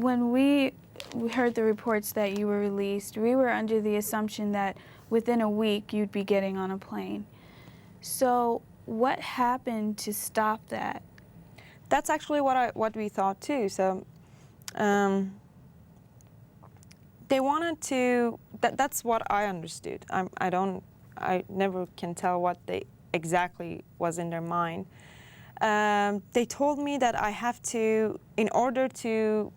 when we heard the reports that you were released, we were under the assumption that within a week you'd be getting on a plane. So what happened to stop that? That's actually what we thought too. So they wanted to. That's what I understood. I never can tell what they exactly was in their mind. They told me that I have to, in order to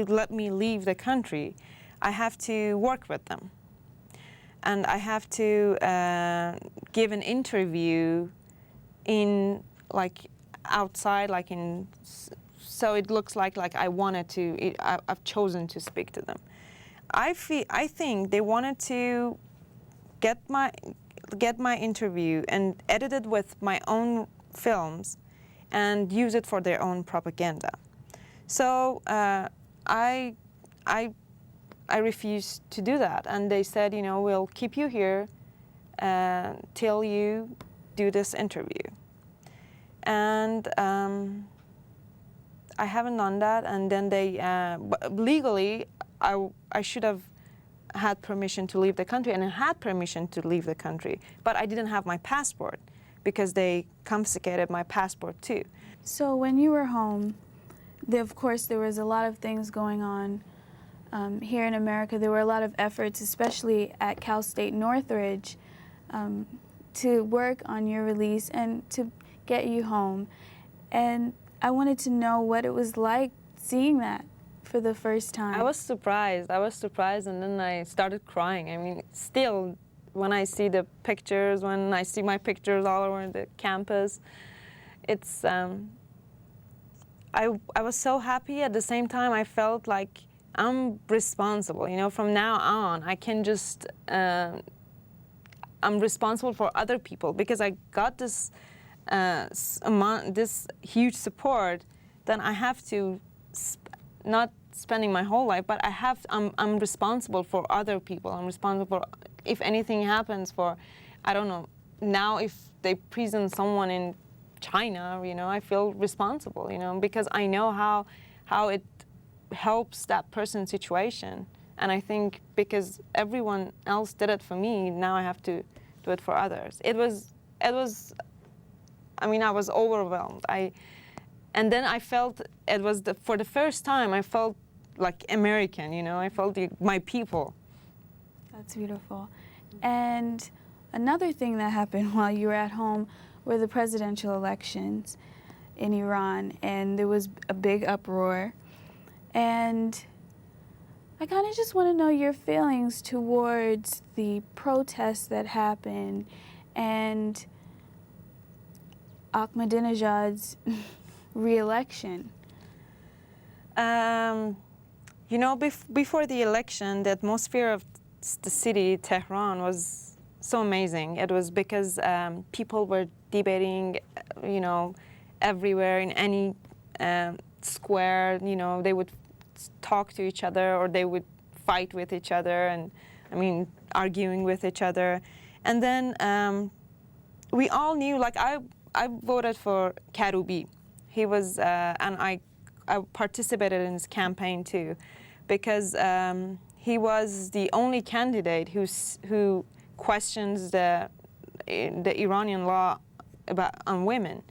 let me leave the country, I have to work with them, and I have to give an interview in outside, so it looks like I wanted to. I've chosen to speak to them. I think they wanted to get my interview and edit it with my own films and use it for their own propaganda. So I refused to do that, and they said, we'll keep you here till you do this interview. And I haven't done that, and then they legally I should have had permission to leave the country, and I had permission to leave the country, but I didn't have my passport because they confiscated my passport too. So when you were home, of course there was a lot of things going on here in America. There were a lot of efforts, especially at State Northridge, to work on your release and to get you home. And I wanted to know what it was like seeing that for the first time. I was surprised, and then I started crying. I mean, still, when I see the pictures, when I see my pictures all over the campus, it's, I was so happy. At the same time, I felt like I'm responsible. From now on, I can just, I'm responsible for other people because I got this this huge support. Then I have to, not spending my whole life, but I'm responsible for other people. I'm responsible for, if anything happens, for, I don't know, now if they prison someone in China, I feel responsible, because I know how it helps that person's situation. And I think because everyone else did it for me, now I have to do it for others. I was overwhelmed. And then I felt it was for the first time I felt like American, I felt my people. That's beautiful. And another thing that happened while you were at home were the presidential elections in Iran, and there was a big uproar. And I kind of just want to know your feelings towards the protests that happened and Ahmadinejad's re-election. Before the election, the atmosphere of the city, Tehran, was so amazing. It was because people were debating, everywhere in any square. They would talk to each other, or they would fight with each other, and arguing with each other. And then we all knew, I voted for Karoubi. He was, and I participated in his campaign too, because he was the only candidate who questions the Iranian law on women,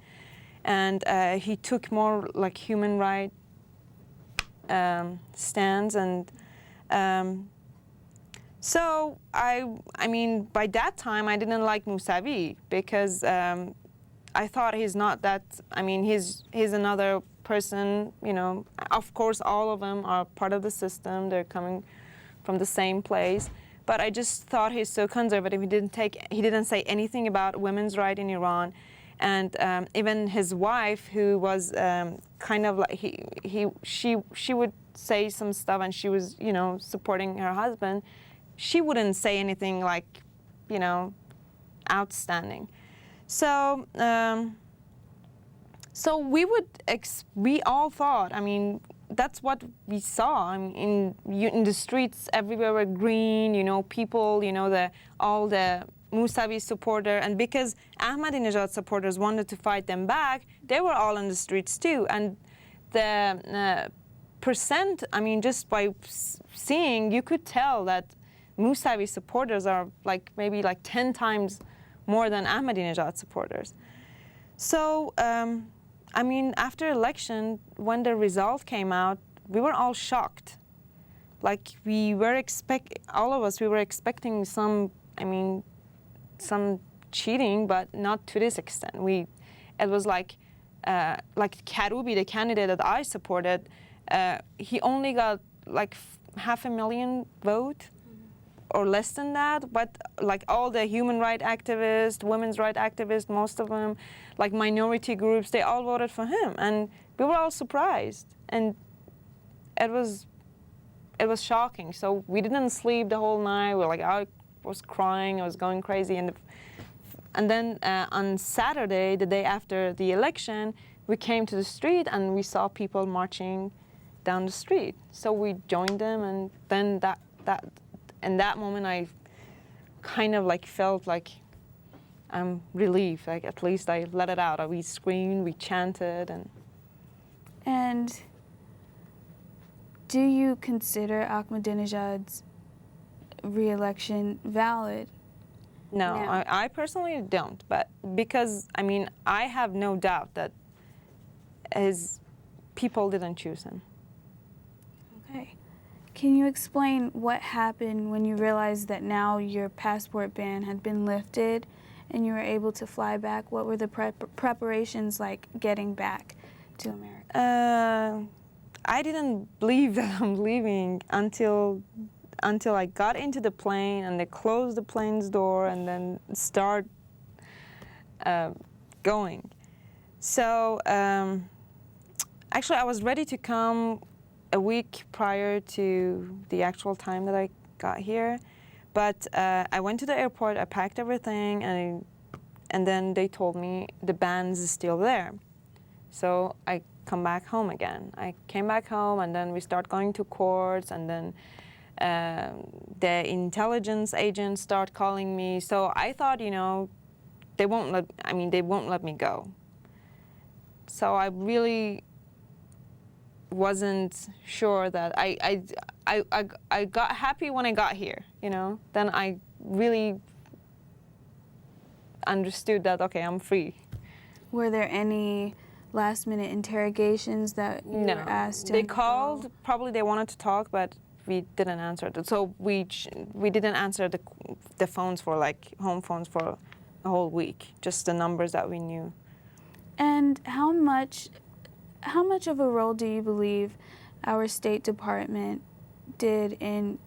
and he took more human right stands, and so by that time I didn't like Mousavi because I thought he's not that. He's another person. Of course, all of them are part of the system. They're coming from the same place. But I just thought he's so conservative. He didn't say anything about women's right in Iran, and even his wife, who was she would say some stuff, and she was supporting her husband. She wouldn't say anything outstanding. So, we all thought. That's what we saw. In the streets everywhere were green. People. All the Mousavi supporter, and because Ahmadinejad supporters wanted to fight them back, they were all in the streets too. And the percent, I mean, just by seeing, you could tell that Mousavi supporters are like maybe like 10 times more than Ahmadinejad supporters. So, I mean, after election, when the result came out, we were all shocked. Like we were all of us, we were expecting some, I mean, some cheating, but not to this extent. It was like Karoubi, the candidate that I supported, he only got like 500,000 votes or less than that, but like all the human rights activists, women's rights activists, most of them, like minority groups, they all voted for him, and we were all surprised, and it was shocking. So we didn't sleep the whole night. I was crying, I was going crazy, and then on Saturday, the day after the election, we came to the street and we saw people marching down the street. So we joined them, and then in that moment, I kind of like felt like I'm relieved. Like at least I let it out. We screamed, we chanted, And do you consider Ahmadinejad's re-election valid? No, No. I personally don't. But because, I mean, I have no doubt that his people didn't choose him. Okay. Can you explain what happened when you realized that now your passport ban had been lifted and you were able to fly back? What were the preparations like getting back to America? I didn't believe that I'm leaving until I got into the plane and they closed the plane's door and then start going. So actually I was ready to come a week prior to the actual time that I got here, but I went to the airport, I packed everything, and then they told me the ban is still there. So I come back home again. I came back home, and then we start going to courts, and then the intelligence agents start calling me. So I thought, you know, they won't let me go. So I really wasn't sure that I got happy when I got here, you know. Then I really understood that, okay, I'm free. Were there any last-minute interrogations that you were asked to They undergo? called, probably they wanted to talk, but we didn't answer it. So we didn't answer the phones for like home phones for a whole week, just the numbers that we knew. And how much of a role do you believe our State Department did in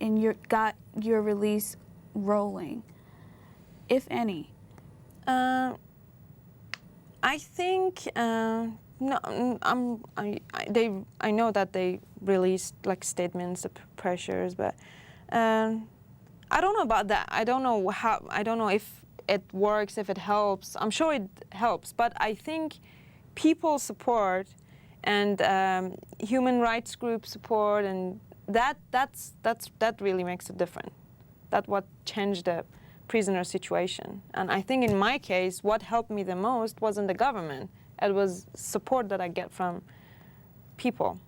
got your release rolling, if any? I think no. I know that they released like statements, the pressures, but I don't know about that. I don't know how. I don't know if it works, if it helps. I'm sure it helps, but I think people support and human rights group support, and that really makes it different. That's what changed the prisoner situation. And I think in my case, what helped me the most wasn't the government. It was support that I get from people.